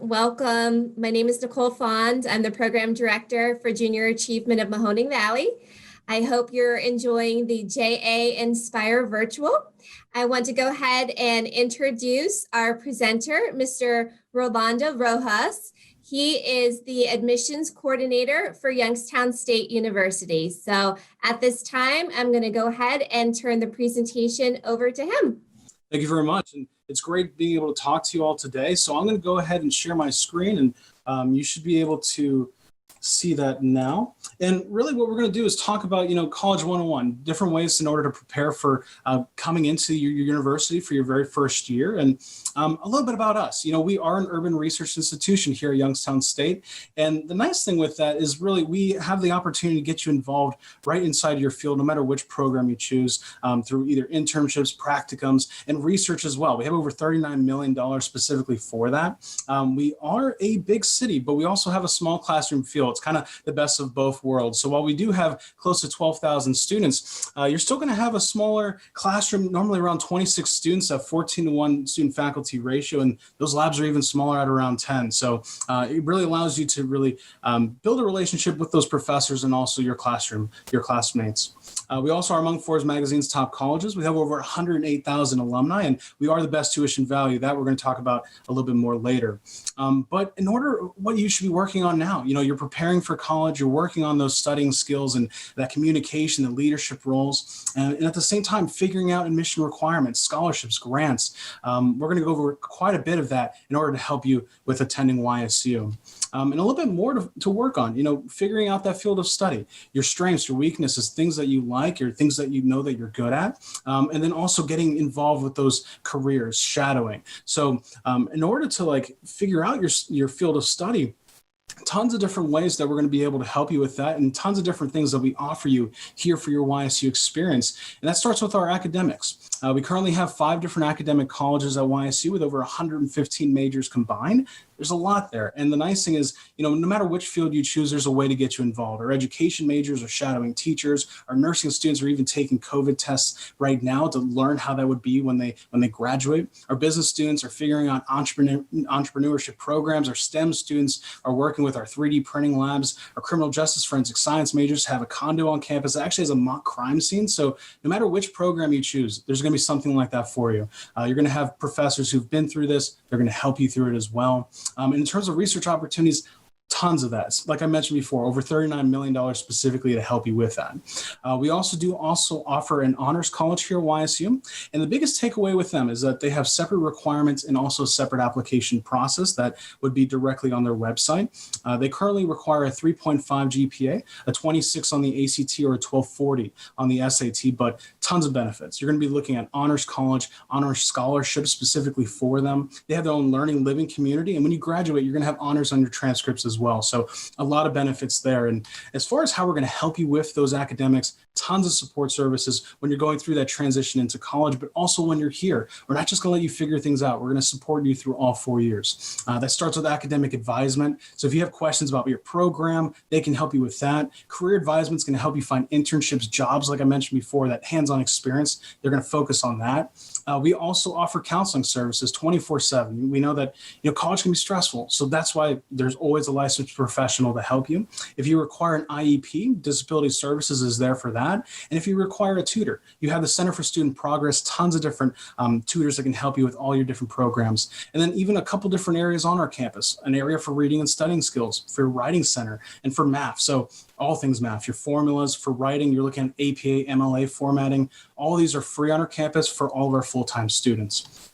Welcome. My name is Nicole Fond. I'm the Program Director for Junior Achievement of Mahoning Valley. I hope you're enjoying the JA Inspire Virtual. I want to go ahead and introduce our presenter, Mr. Rolando Rojas. He is the admissions coordinator for Youngstown State University. So at this time, I'm going to go ahead and turn the presentation over to him. Thank you very much. And it's great being able to talk to you all today. So I'm going to go ahead and share my screen, and you should be able to see that now. And really what we're going to do is talk about, College 101, different ways in order to prepare for coming into your university for your very first year. And a little bit about us. We are an urban research institution here at Youngstown State. And the nice thing with that is really we have the opportunity to get you involved right inside your field, no matter which program you choose, through either internships, practicums, and research as well. We have over $39 million specifically for that. We are a big city, but we also have a small classroom feel. It's kind of the best of both worlds. So while we do have close to 12,000 students, you're still going to have a smaller classroom, normally around 26 students, a 14-to-1 student faculty ratio, and those labs are even smaller at around 10. So it really allows you to really build a relationship with those professors and also your classroom, your classmates. We also are among Forbes Magazine's top colleges. We have over 108,000 alumni, and we are the best tuition value. That we're going to talk about a little bit more later. But in order, what you should be working on now, you're preparing for college, you're working on those studying skills and that communication, the leadership roles, and at the same time, figuring out admission requirements, scholarships, grants. We're going to go over quite a bit of that in order to help you with attending YSU. And a little bit more to work on, figuring out that field of study, your strengths, your weaknesses, things that you like, or things that you know that you're good at, and then also getting involved with those careers, shadowing. So in order to figure out your field of study, tons of different ways that we're going to be able to help you with that, and tons of different things that we offer you here for your YSU experience. And that starts with our academics. We currently have 5 different academic colleges at YSU with over 115 majors combined. There's a lot there. And the nice thing is, no matter which field you choose, there's a way to get you involved. Our education majors are shadowing teachers. Our nursing students are even taking COVID tests right now to learn how that would be when they graduate. Our business students are figuring out entrepreneurship programs. Our STEM students are working with our 3D printing labs. Our criminal justice forensic science majors have a condo on campus that actually has a mock crime scene. So no matter which program you choose, there's going to be something like that for you. You're going to have professors who've been through this. They're going to help you through it as well. And in terms of research opportunities, tons of that. Like I mentioned before, over $39 million specifically to help you with that. We also offer an honors college here at YSU. And the biggest takeaway with them is that they have separate requirements and also separate application process that would be directly on their website. They currently require a 3.5 GPA, a 26 on the ACT, or a 1240 on the SAT, but tons of benefits. You're going to be looking at honors college, honors scholarships specifically for them. They have their own learning living community. And when you graduate, you're going to have honors on your transcripts as well. So a lot of benefits there. And as far as how we're going to help you with those academics, tons of support services when you're going through that transition into college, but also when you're here. We're not just going to let you figure things out. We're going to support you through all 4 years. That starts with academic advisement. So if you have questions about your program, they can help you with that. Career advisement is going to help you find internships, jobs, like I mentioned before, that hands-on experience. They're going to focus on that. We also offer counseling services 24/7. We know that college can be stressful, so that's why there's always a licensed professional to help you. If you require an IEP, Disability Services is there for that. And if you require a tutor, you have the Center for Student Progress, tons of different tutors that can help you with all your different programs. And then even a couple different areas on our campus, an area for reading and studying skills, for writing center, and for math. So all things math, your formulas for writing, you're looking at APA, MLA formatting. All these are free on our campus for all of our full-time students.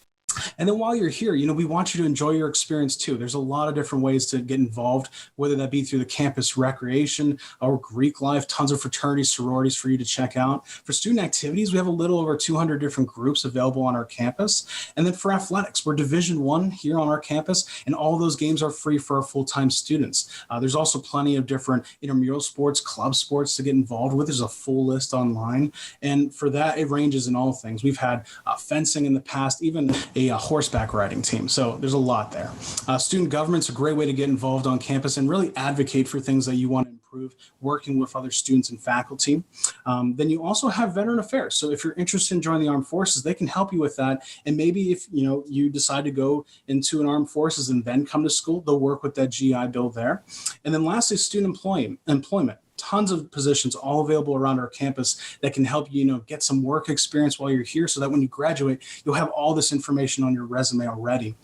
And then while you're here, we want you to enjoy your experience too. There's a lot of different ways to get involved, whether that be through the campus recreation or Greek life, tons of fraternities, sororities for you to check out. For student activities, we have a little over 200 different groups available on our campus. And then for athletics, we're Division I here on our campus, and all those games are free for our full-time students. There's also plenty of different intramural sports, club sports to get involved with. There's a full list online. And for that, it ranges in all things. We've had fencing in the past, even a a horseback riding team. So there's a lot there. Student government's a great way to get involved on campus and really advocate for things that you want to improve, working with other students and faculty. Then you also have veteran affairs. So if you're interested in joining the armed forces, they can help you with that. And maybe if you decide to go into an armed forces and then come to school, they'll work with that GI Bill there. And then lastly, student employment. Tons of positions all available around our campus that can help you, get some work experience while you're here so that when you graduate, you'll have all this information on your resume already.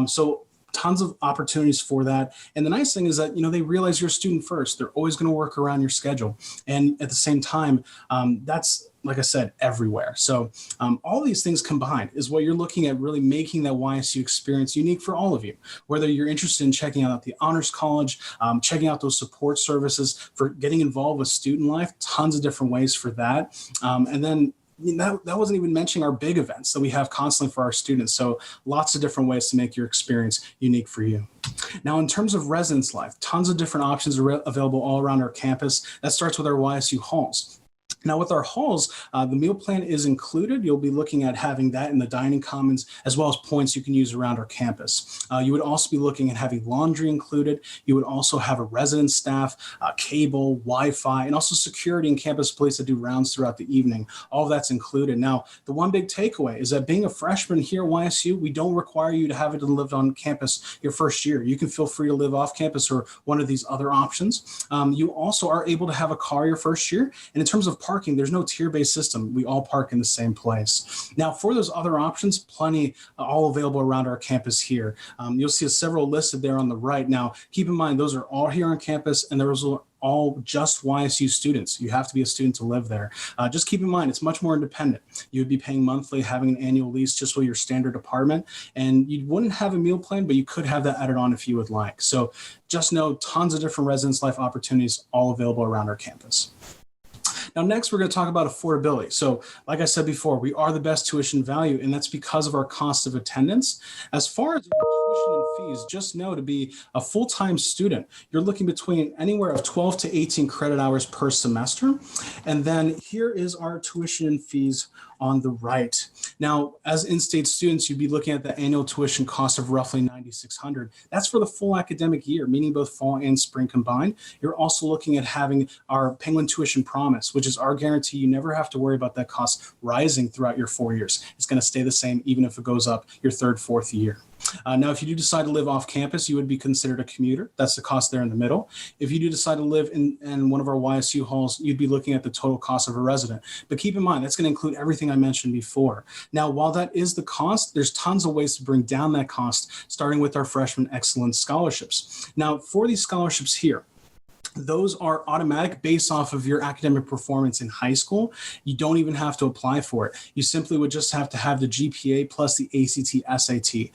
So tons of opportunities for that. And the nice thing is that, they realize you're a student first. They're always going to work around your schedule. And at the same time, that's, like I said, everywhere. So all these things combined is what you're looking at, really making that YSU experience unique for all of you. Whether you're interested in checking out the Honors College, checking out those support services for getting involved with student life, tons of different ways for that. And then that wasn't even mentioning our big events that we have constantly for our students. So lots of different ways to make your experience unique for you. Now, in terms of residence life, tons of different options are available all around our campus. That starts with our YSU halls. Now, with our halls, the meal plan is included. You'll be looking at having that in the dining commons, as well as points you can use around our campus. You would also be looking at having laundry included. You would also have a residence staff, cable, Wi-Fi, and also security and campus police that do rounds throughout the evening. All of that's included. Now, the one big takeaway is that being a freshman here at YSU, we don't require you to have it live on campus your first year. You can feel free to live off campus or one of these other options. You also are able to have a car your first year. And in terms of parking, there's no tier-based system. We all park in the same place. Now, for those other options, plenty all available around our campus here. You'll see several listed there on the right. Now, keep in mind, those are all here on campus, and those are all just YSU students. You have to be a student to live there. Just keep in mind, it's much more independent. You would be paying monthly, having an annual lease just with your standard apartment, and you wouldn't have a meal plan, but you could have that added on if you would like. So just know tons of different residence life opportunities all available around our campus. Now, next, we're going to talk about affordability. So like I said before, we are the best tuition value, and that's because of our cost of attendance. As far as tuition and fees, just know to be a full-time student, you're looking between anywhere of 12 to 18 credit hours per semester. And then here is our tuition and fees on the right. Now, as in-state students, you'd be looking at the annual tuition cost of roughly $9,600. That's for the full academic year, meaning both fall and spring combined. You're also looking at having our Penguin Tuition Promise, which is our guarantee you never have to worry about that cost rising throughout your 4 years. It's going to stay the same even if it goes up your third, fourth year. Now, if you do decide to live off campus, you would be considered a commuter. That's the cost there in the middle. If you do decide to live in one of our YSU halls, you'd be looking at the total cost of a resident. But keep in mind, that's going to include everything I mentioned before. Now, while that is the cost, there's tons of ways to bring down that cost, starting with our freshman excellence scholarships. Now, for these scholarships here, those are automatic based off of your academic performance in high school. You don't even have to apply for it. You simply would just have to have the GPA plus the ACT, SAT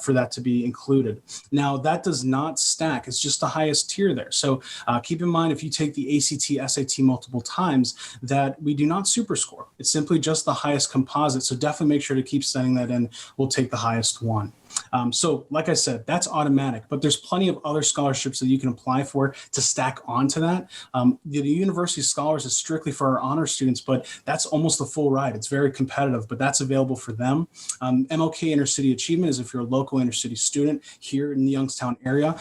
for that to be included. Now, that does not stack. It's just the highest tier there. So keep in mind, if you take the ACT, SAT multiple times, that we do not super score. It's simply just the highest composite. So definitely make sure to keep sending that in. We'll take the highest one. So like I said, that's automatic, but there's plenty of other scholarships that you can apply for to stack onto that. The University Scholars is strictly for our honor students, but that's almost the full ride. It's very competitive, but that's available for them. MLK Intercity Achievement is if you're a local intercity student here in the Youngstown area.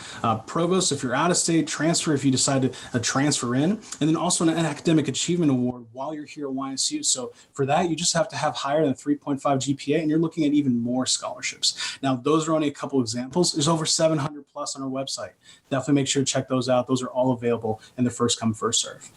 Provost, if you're out of state. Transfer, if you decide to transfer in. And then also an Academic Achievement Award while you're here at YSU. So for that, you just have to have higher than 3.5 GPA, and you're looking at even more scholarships. Now, those are only a couple examples. There's over 700 plus on our website. Definitely make sure to check those out. Those are all available in the first come, first serve.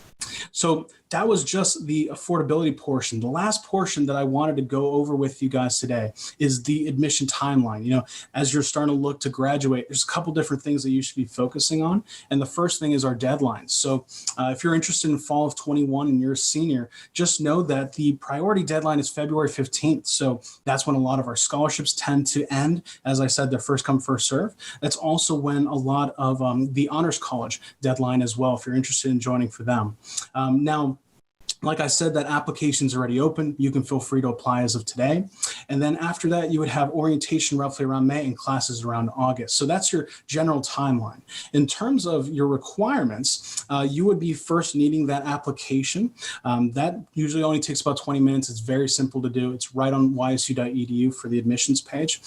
So that was just the affordability portion. The last portion that I wanted to go over with you guys today is the admission timeline. You know, as you're starting to look to graduate, there's a couple different things that you should be focusing on. And the first thing is our deadlines. So if you're interested in fall of 21 and you're a senior, just know that the priority deadline is February 15th. So that's when a lot of our scholarships tend to end. As I said, they're first come, first serve. That's also when a lot of the Honors College deadline as well, if you're interested in joining for them. Now, Like I said, that application's already open. You can feel free to apply as of today. And then after that, you would have orientation roughly around May and classes around August. So that's your general timeline. In terms of your requirements, you would be first needing that application. That usually only takes about 20 minutes. It's very simple to do. It's right on ysu.edu for the admissions page.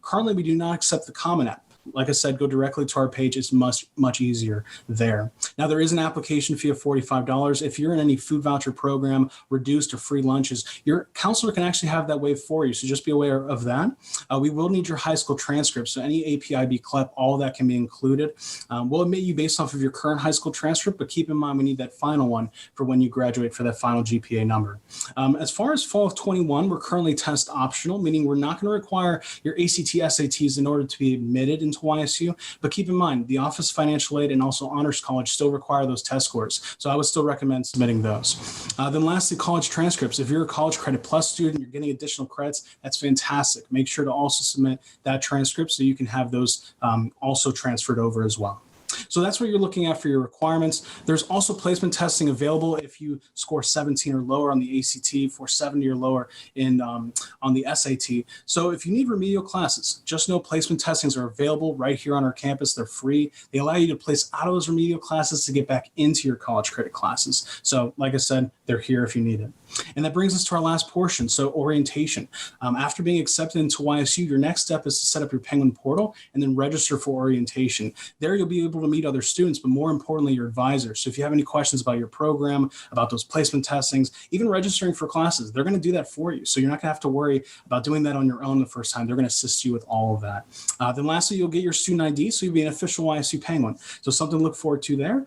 Currently, we do not accept the Common App. Like I said, go directly to our page. It's much easier there. Now, there is an application fee of $45. If you're in any food voucher program, reduced or free lunches, your counselor can actually have that waived for you. So just be aware of that. We will need your high school transcript. So any APIB, CLEP, all of that can be included. We'll admit you based off of your current high school transcript, but keep in mind we need that final one for when you graduate for that final GPA number. As far as fall of 21, we're currently test optional, meaning we're not going to require your ACT, SATs in order to be admitted into YSU, but keep in mind the Office of Financial Aid and also Honors College still require those test scores. So I would still recommend submitting those. Then lastly, college transcripts. If you're a College Credit Plus student, you're getting additional credits, that's fantastic. Make sure to also submit that transcript so you can have those also transferred over as well. So that's what you're looking at for your requirements. There's also placement testing available if you score 17 or lower on the ACT, 470 or lower on the SAT. So if you need remedial classes, just know placement testings are available right here on our campus. They're free. They allow you to place out of those remedial classes to get back into your college credit classes. So like I said, they're here if you need it. And that brings us to our last portion, so orientation. After being accepted into YSU, your next step is to set up your Penguin portal and then register for orientation. There you'll be able to meet other students, but more importantly, your advisor. So if you have any questions about your program, about those placement testings, even registering for classes, they're going to do that for you. So you're not going to have to worry about doing that on your own the first time. They're going to assist you with all of that. Then lastly, you'll get your student ID, so you'll be an official YSU Penguin. So something to look forward to there.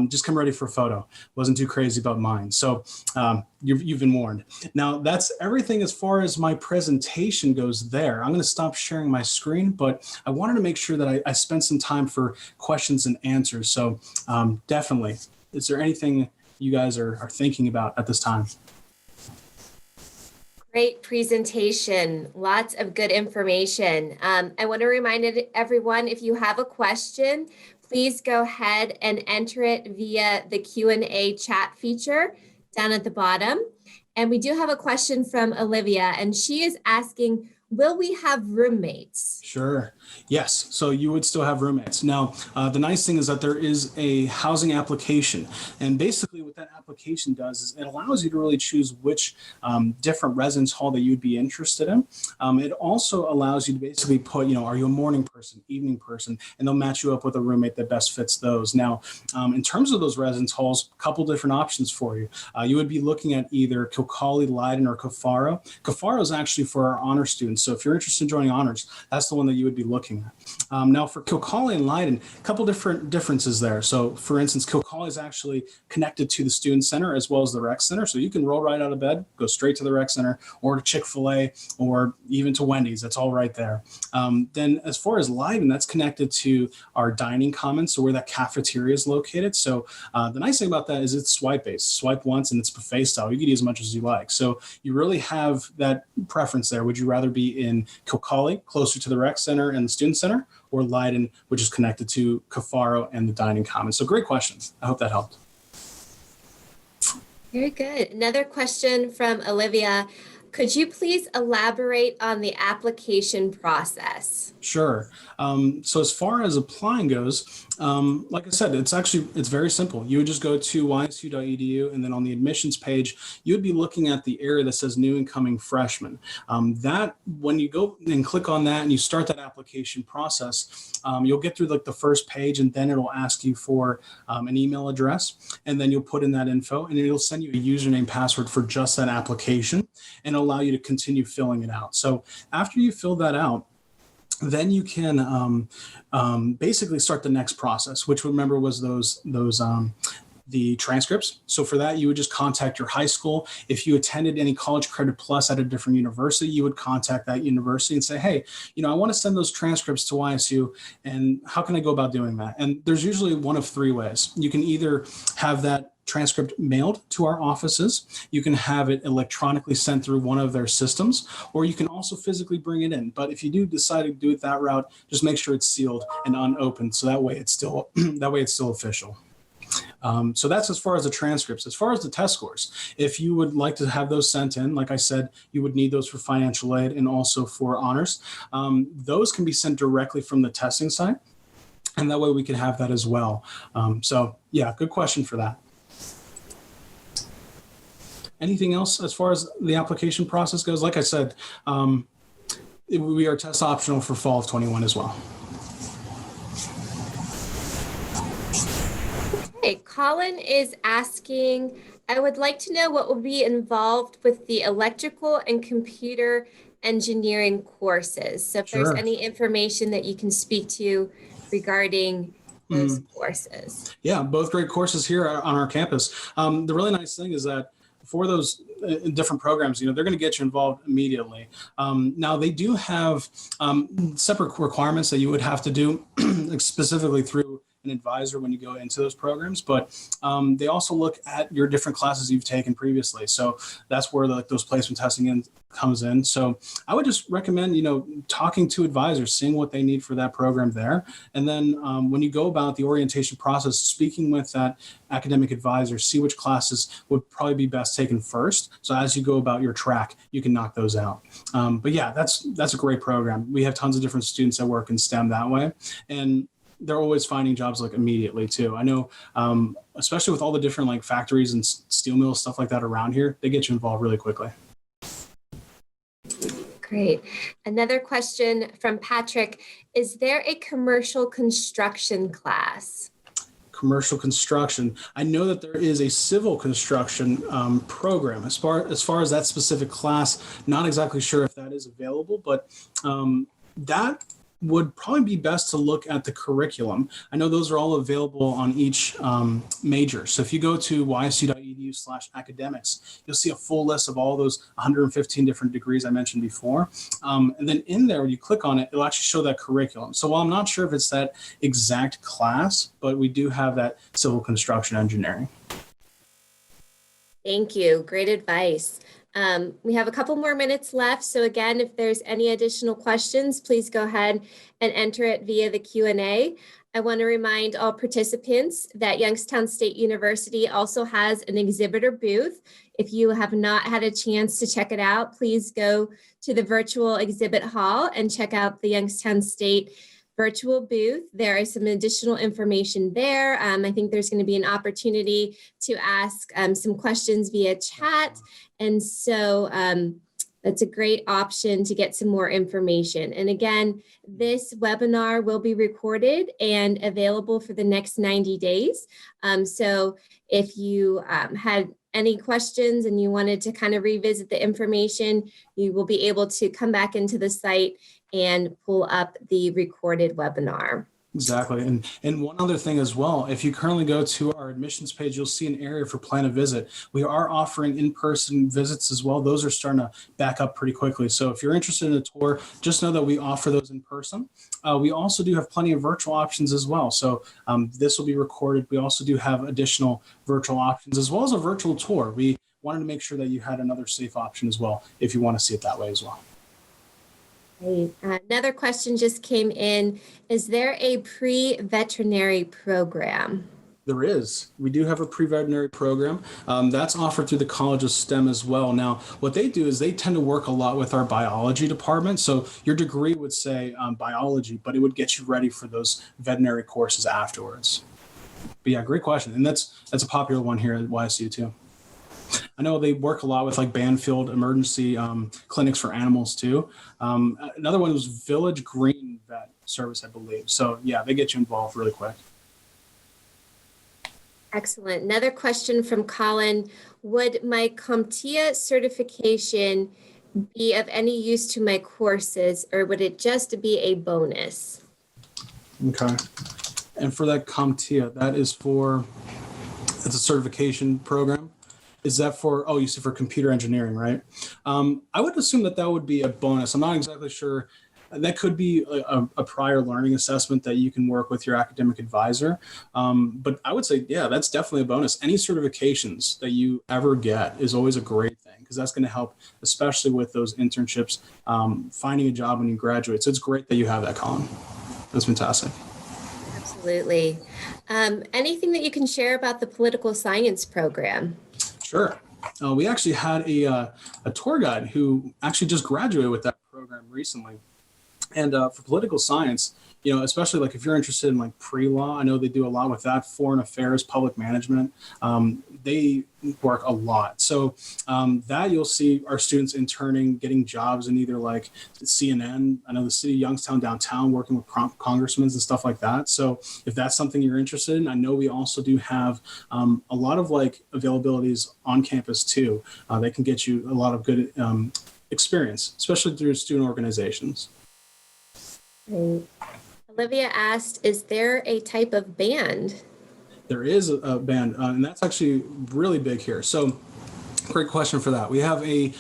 Just come ready for a photo. Wasn't too crazy about mine. So you've been warned. Now, that's everything as far as my presentation goes there. I'm going to stop sharing my screen, but I wanted to make sure that I spent some time for questions and answers. So definitely, is there anything you guys are thinking about at this time? Great presentation. Lots of good information. I want to remind everyone, if you have a question, please go ahead and enter it via the Q&A chat feature down at the bottom. And we do have a question from Olivia, and she is asking, will we have roommates? Sure. Yes. So you would still have roommates. Now, the nice thing is that there is a housing application. And basically what that application does is it allows you to really choose which different residence hall that you'd be interested in. It also allows you to basically put, are you a morning person, evening person, and they'll match you up with a roommate that best fits those. Now, in terms of those residence halls, a couple different options for you. You would be looking at either Kilcawley, Leiden, or Cafaro. Cafaro is actually for our honor students. So if you're interested in joining honors, that's the one that you would be looking at. Now for Kilcawley and Leiden, a couple different differences there. So for instance, Kilcawley is actually connected to the Student Center as well as the Rec Center. So you can roll right out of bed, go straight to the Rec Center or to Chick-fil-A or even to Wendy's. That's all right there. Then as far as Leiden, that's connected to our dining commons, so where that cafeteria is located. So the nice thing about that is it's swipe-based. Swipe once and it's buffet style. You can eat as much as you like. So you really have that preference there. Would you rather be in Kilcawley, closer to the Rec Center and the Student Center, or Leiden, which is connected to Cafaro and the dining commons? So great questions. I hope that helped. Very good. Another question from Olivia. Could you please elaborate on the application process? Sure. So as far as applying goes, like I said, it's very simple. You would just go to ysu.edu, and then on the admissions page, you would be looking at the area that says new incoming freshmen. That when you go and click on that and you start that application process, you'll get through like the first page, and then it'll ask you for an email address, and then you'll put in that info, and it'll send you a username password for just that application and allow you to continue filling it out. So after you fill that out, then you can basically start the next process, which remember was the transcripts. So for that, you would just contact your high school. If you attended any College Credit Plus at a different university, you would contact that university and say, hey, I want to send those transcripts to YSU, and how can I go about doing that? And there's usually one of three ways. You can either have that transcript mailed to our offices, you can have it electronically sent through one of their systems, or you can also physically bring it in. But if you do decide to do it that route, just make sure it's sealed and unopened, so that way it's still official. So that's as far as the transcripts. As far as the test scores, if you would like to have those sent in, like I said, you would need those for financial aid and also for honors. Those can be sent directly from the testing site, and that way we can have that as well. So yeah, good question for that. Anything else as far as the application process goes? Like I said, we are test optional for fall of 21 as well. Okay, Colin is asking, I would like to know what will be involved with the electrical and computer engineering courses. So if there's Sure. any information that you can speak to regarding those courses. Yeah, both great courses here on our campus. The really nice thing is that for those different programs, they're going to get you involved immediately. Now, they do have separate requirements that you would have to do specifically through an advisor when you go into those programs, but they also look at your different classes you've taken previously. So that's where those placement testing comes in. So I would just recommend, talking to advisors, seeing what they need for that program there. And then when you go about the orientation process, speaking with that academic advisor, see which classes would probably be best taken first. So as you go about your track, you can knock those out. But yeah, that's a great program. We have tons of different students that work in STEM that way. And they're always finding jobs immediately too. I know, especially with all the different factories and steel mills, stuff like that around here, they get you involved really quickly. Great. Another question from Patrick. Is there a commercial construction class? Commercial construction. I know that there is a civil construction program. As far as that specific class, not exactly sure if that is available, but that would probably be best to look at the curriculum. I know those are all available on each major. So if you go to ysu.edu/academics, you'll see a full list of all those 115 different degrees I mentioned before. And then in there, when you click on it, it'll actually show that curriculum. So while I'm not sure if it's that exact class, but we do have that civil construction engineering. Thank you. Great advice. We have a couple more minutes left. So again, if there's any additional questions, please go ahead and enter it via the Q&A. I want to remind all participants that Youngstown State University also has an exhibitor booth. If you have not had a chance to check it out, please go to the virtual exhibit hall and check out the Youngstown State virtual booth. There is some additional information there. I think there's going to be an opportunity to ask some questions via chat. And so that's a great option to get some more information. And again, this webinar will be recorded and available for the next 90 days. So if you had any questions and you wanted to kind of revisit the information, you will be able to come back into the site and pull up the recorded webinar. Exactly. And one other thing as well, if you currently go to our admissions page, you'll see an area for plan a visit. We are offering in-person visits as well. Those are starting to back up pretty quickly. So if you're interested in a tour, just know that we offer those in person. We also do have plenty of virtual options as well. So this will be recorded. We also do have additional virtual options as well as a virtual tour. We wanted to make sure that you had another safe option as well, if you want to see it that way as well. Great. Another question just came in. Is there a pre-veterinary program? There is. We do have a pre-veterinary program that's offered through the College of STEM as well. Now, what they do is they tend to work a lot with our biology department. So your degree would say biology, but it would get you ready for those veterinary courses afterwards. But yeah, great question. And that's a popular one here at YSU too. I know they work a lot with Banfield emergency clinics for animals too. Another one was Village Green Vet Service, I believe. So yeah, they get you involved really quick. Excellent. Another question from Colin. Would my CompTIA certification be of any use to my courses, or would it just be a bonus? Okay. And for that CompTIA, it's a certification program. Is that you said for computer engineering, right? I would assume that would be a bonus. I'm not exactly sure. That could be a prior learning assessment that you can work with your academic advisor. But I would say, yeah, that's definitely a bonus. Any certifications that you ever get is always a great thing, because that's going to help, especially with those internships, finding a job when you graduate. So it's great that you have that, Colin. That's fantastic. Absolutely. Anything that you can share about the political science program? Sure. We actually had a tour guide who actually just graduated with that program recently. And for political science, especially like if you're interested in like pre-law, I know they do a lot with that, foreign affairs, public management. They work a lot. So that you'll see our students interning, getting jobs in either like CNN, I know the city of Youngstown downtown, working with congressmen and stuff like that. So if that's something you're interested in, I know we also do have a lot of like availabilities on campus too. They can get you a lot of good experience, especially through student organizations. Right. Olivia asked, is there a type of band? There is a band, and that's actually really big here. So great question for that. We have a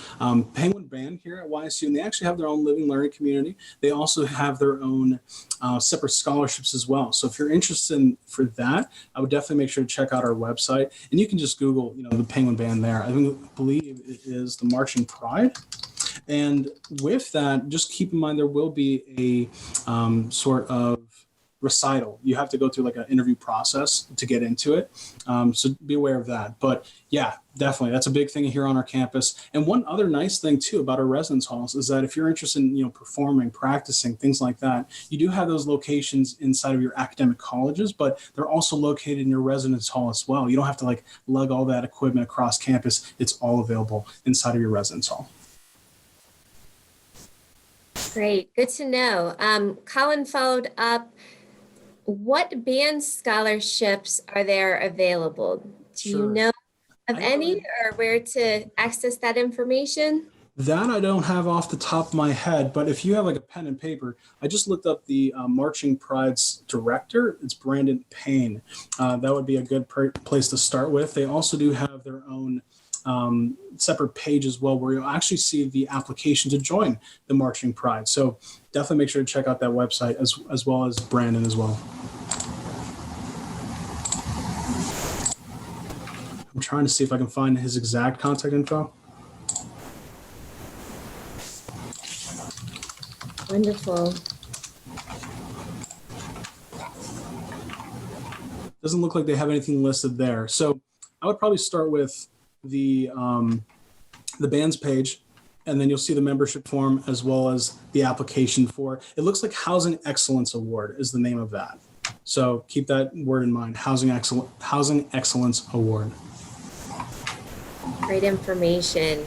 Penguin band here at YSU, and they actually have their own living learning community. They also have their own separate scholarships as well. So if you're interested for that, I would definitely make sure to check out our website. And you can just Google, the Penguin band there. I believe it is the Marching Pride. And with that, just keep in mind there will be a sort of recital. You have to go through like an interview process to get into it. So be aware of that. But yeah, definitely. That's a big thing here on our campus. And one other nice thing too about our residence halls is that if you're interested in, performing, practicing, things like that, you do have those locations inside of your academic colleges, but they're also located in your residence hall as well. You don't have to like lug all that equipment across campus. It's all available inside of your residence hall. Great. Good to know. Colin followed up. What band scholarships are there available? Do you know of any or where to access that information? That I don't have off the top of my head, but if you have like a pen and paper, I just looked up the Marching Pride's director. It's Brandon Payne. That would be a good place to start with. They also do have their own separate page as well, where you'll actually see the application to join the Marching Pride. So definitely make sure to check out that website as well as Brandon as well. I'm trying to see if I can find his exact contact info. Wonderful. Doesn't look like they have anything listed there. So I would probably start with the band's page, and then you'll see the membership form as well as the application for it. Looks like Housing Excellence Award is the name of that. So keep that word in mind, Housing Excellence Award. Great information.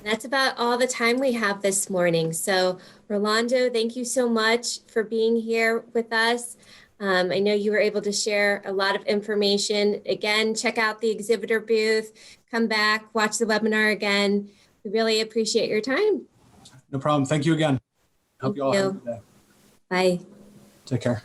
That's about all the time we have this morning. So Rolando, thank you so much for being here with us. I know you were able to share a lot of information. Again, check out the exhibitor booth, come back, watch the webinar again. We really appreciate your time. No problem. Thank you again. Hope you all have a good day. Bye. Take care.